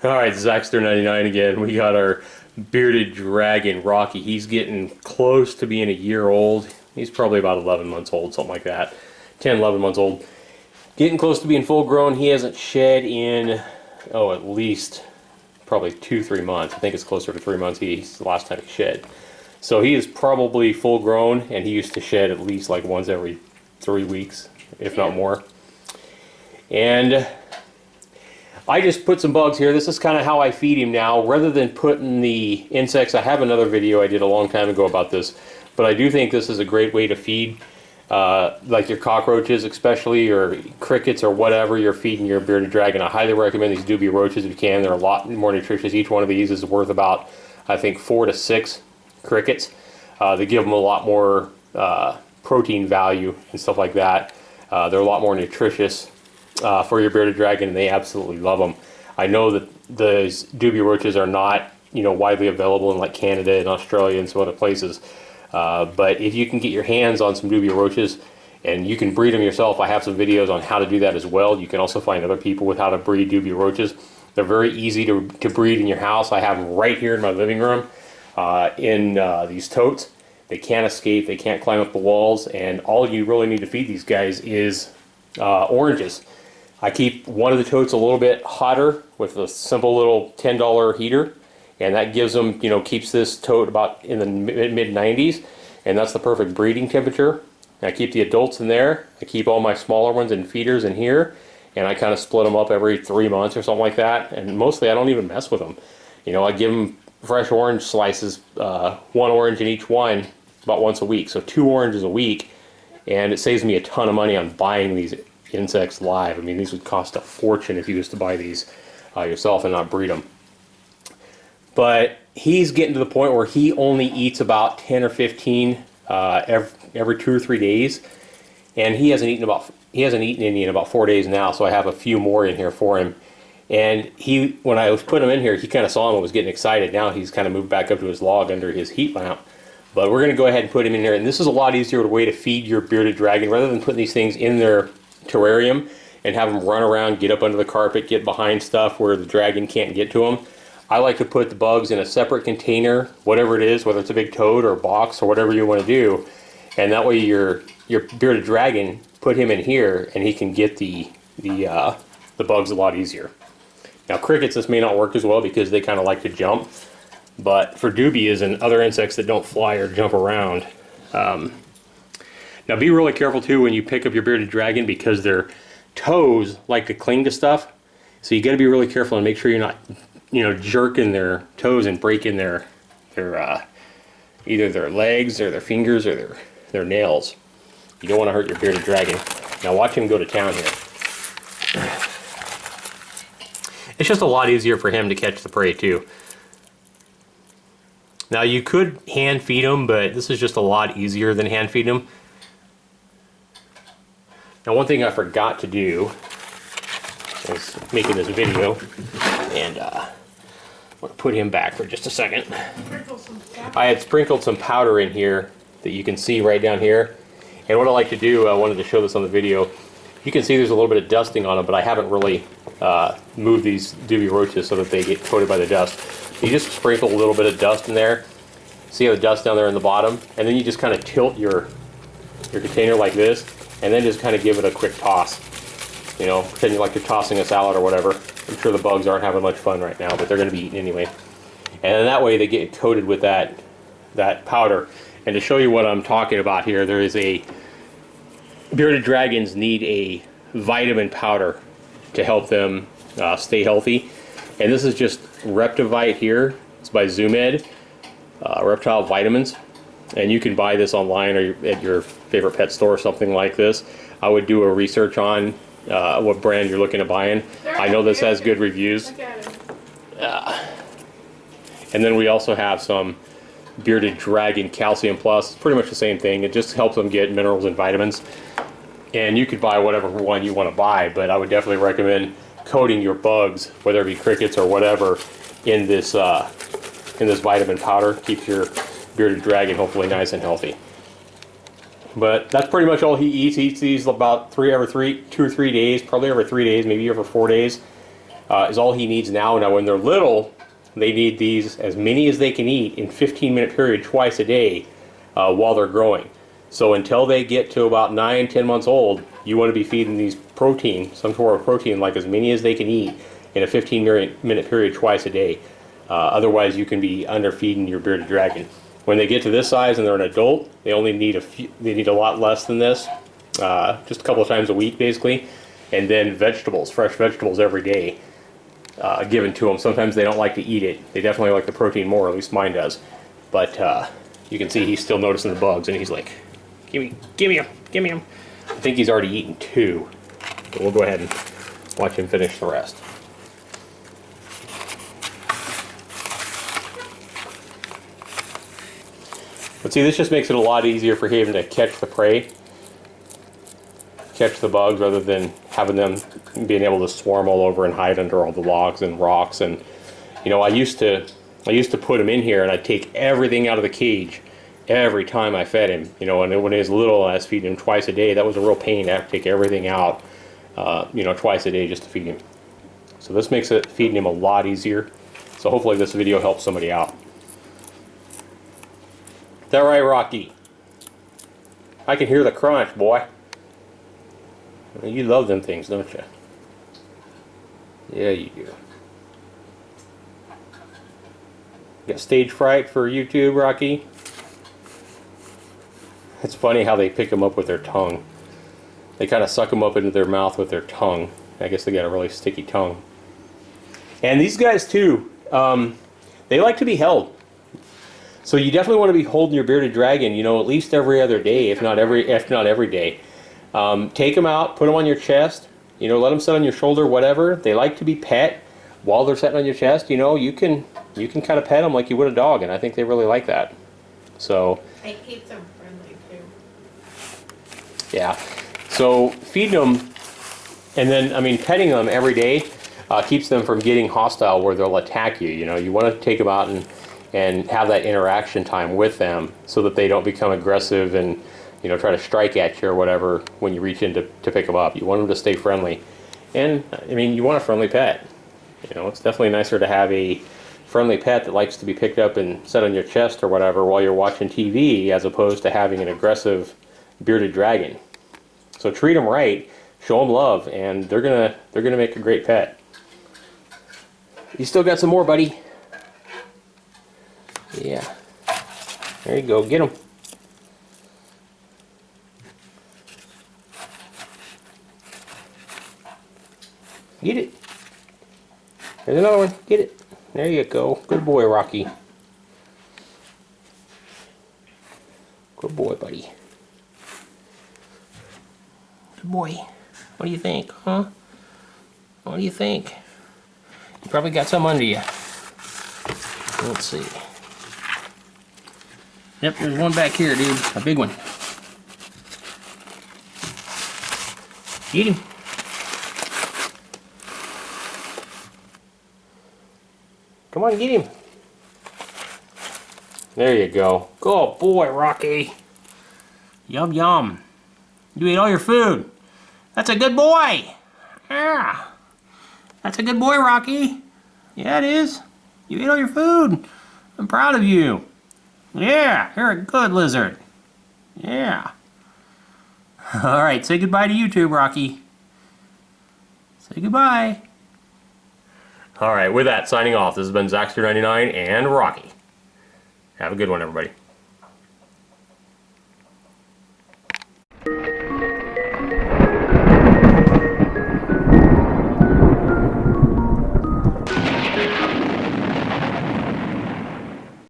Alright, Zaxter99 again. We got our bearded dragon, Rocky. He's getting close to being a year old. He's probably about 11 months old, something like that. 10, 11 months old. Getting close to being full grown. He hasn't shed in, at least probably 2-3 months. I think it's closer to 3 months. He's the last time he shed. So he is probably full grown, and he used to shed at least like once every 3 weeks, if not more. And I just put some bugs here. This is kind of how I feed him now. Rather than putting the insects, I have another video I did a long time ago about this, but I do think this is a great way to feed like your cockroaches especially, or crickets, or whatever you're feeding your bearded dragon. I highly recommend these Dubia roaches if you can. They're a lot more nutritious. Each one of these is worth about, I think, 4 to 6 crickets. They give them a lot more protein value and stuff like that. They're a lot more nutritious for your bearded dragon, and they absolutely love them. I know that the Dubia roaches are not, widely available in like Canada and Australia and some other places. But if you can get your hands on some Dubia roaches, and you can breed them yourself, I have some videos on how to do that as well. You can also find other people with how to breed Dubia roaches. They're very easy to breed in your house. I have them right here in my living room in these totes. They can't escape, they can't climb up the walls, and all you really need to feed these guys is oranges. I keep one of the totes a little bit hotter with a simple little $10 heater, and that gives them, keeps this tote about in the mid 90s, and that's the perfect breeding temperature. And I keep the adults in there. I keep all my smaller ones and feeders in here, and I kind of split them up every 3 months or something like that. And mostly I don't even mess with them. I give them fresh orange slices, 1 orange in each one, about once a week. So 2 oranges a week, and it saves me a ton of money on buying these insects live. I mean, these would cost a fortune if you was to buy these yourself and not breed them. But he's getting to the point where he only eats about 10 or 15 every 2 or 3 days, and he hasn't eaten any in about 4 days now. So I have a few more in here for him. And when I was putting him in here, he kind of saw him and was getting excited. Now he's kind of moved back up to his log under his heat lamp. But we're going to go ahead and put him in there. And this is a lot easier way to feed your bearded dragon, rather than putting these things in their terrarium and have them run around, get up under the carpet, get behind stuff where the dragon can't get to them. I like to put the bugs in a separate container, whatever it is, whether it's a big toad or a box or whatever you want to do. And that way your bearded dragon, put him in here and he can get the bugs a lot easier. Now crickets, this may not work as well because they kind of like to jump. But for dubias and other insects that don't fly or jump around, now be really careful too when you pick up your bearded dragon, because their toes like to cling to stuff. So you got to be really careful and make sure you're not, jerking their toes and breaking their either their legs or their fingers or their nails. You don't want to hurt your bearded dragon. Now watch him go to town here. It's just a lot easier for him to catch the prey too. Now you could hand feed them, but this is just a lot easier than hand feeding them. Now one thing I forgot to do was making this video, and I'm going to put him back for just a second. I had sprinkled some powder in here that you can see right down here. And what I like to do, I wanted to show this on the video. You can see there's a little bit of dusting on them, but I haven't really moved these Dubia roaches so that they get coated by the dust. You just sprinkle a little bit of dust in there. See how the dust down there in the bottom? And then you just kind of tilt your container like this, and then just kind of give it a quick toss. Pretend like you're tossing a salad or whatever. I'm sure the bugs aren't having much fun right now, but they're going to be eaten anyway. And then that way they get coated with that powder. And to show you what I'm talking about here, there is bearded dragons need a vitamin powder to help them stay healthy. And this is just Reptivite here. It's by ZoomEd, Reptile Vitamins. And you can buy this online or at your favorite pet store or something like this. I would do a research on what brand you're looking at buying. I know this has good reviews. And then we also have some Bearded Dragon Calcium Plus. It's pretty much the same thing. It just helps them get minerals and vitamins. And you could buy whatever one you want to buy, but I would definitely recommend coating your bugs, whether it be crickets or whatever, in this vitamin powder. Keeps your bearded dragon hopefully nice and healthy. But that's pretty much all he eats. He eats these about 2 or 3 days, probably every 3 days, maybe every 4 days. is all he needs now. Now when they're little, they need these as many as they can eat in 15-minute period twice a day while they're growing. So until they get to about 9-10 months old, you want to be feeding these protein, some sort of protein, like as many as they can eat in a 15-minute period twice a day. Otherwise you can be underfeeding your bearded dragon. When they get to this size and they're an adult, they only need a lot less than this, just a couple of times a week basically, and then vegetables, fresh vegetables every day, given to them. Sometimes they don't like to eat it. They definitely like the protein more, at least mine does. But you can see he's still noticing the bugs, and he's like, give me him, give me him. I think he's already eaten 2, but we'll go ahead and watch him finish the rest. But see, this just makes it a lot easier for him to catch the prey, catch the bugs, rather than having them being able to swarm all over and hide under all the logs and rocks. And you know, I used to put him in here, and I'd take everything out of the cage every time I fed him. You know, and when he was little, I was feeding him twice a day. That was a real pain to have to take everything out, you know, twice a day just to feed him. So this makes it feeding him a lot easier. So hopefully this video helps somebody out. Is that right, Rocky? I can hear the crunch, boy. You love them things, don't you? Yeah, you do. Got stage fright for YouTube, Rocky? It's funny how they pick them up with their tongue. They kind of suck them up into their mouth with their tongue. I guess they got a really sticky tongue. And these guys too, they like to be held. So you definitely want to be holding your bearded dragon, you know, at least every other day, if not every day. Take them out, put them on your chest, you know, let them sit on your shoulder, whatever. They like to be pet while they're sitting on your chest. You know, you can kind of pet them like you would a dog, and I think they really like that. So It keeps them friendly too. yeah, so feeding them, and then I mean petting them every day keeps them from getting hostile where they'll attack you. You know, you want to take them out and have that interaction time with them so that they don't become aggressive and, you know, try to strike at you or whatever when you reach in to pick them up. You want them to stay friendly. And, I mean, you want a friendly pet. You know, it's definitely nicer to have a friendly pet that likes to be picked up and set on your chest or whatever while you're watching TV, as opposed to having an aggressive bearded dragon. So treat them right, show them love, and they're gonna make a great pet. You still got some more, buddy? Yeah. There you go. Get them. Get it. There's another one. Get it. There you go. Good boy, Rocky. Good boy, buddy. Good boy. What do you think, huh? What do you think? You probably got some under you. Let's see. Yep, there's one back here, dude. A big one. Get him. Come on, get him. There you go. Good boy, Rocky. Yum, yum. You ate all your food. That's a good boy. Yeah. That's a good boy, Rocky. Yeah, it is. You ate all your food. I'm proud of you. Yeah, you're a good lizard. Yeah. All right, say goodbye to YouTube, Rocky. Say goodbye. All right, with that, signing off. This has been Zaxter99 and Rocky. Have a good one, everybody.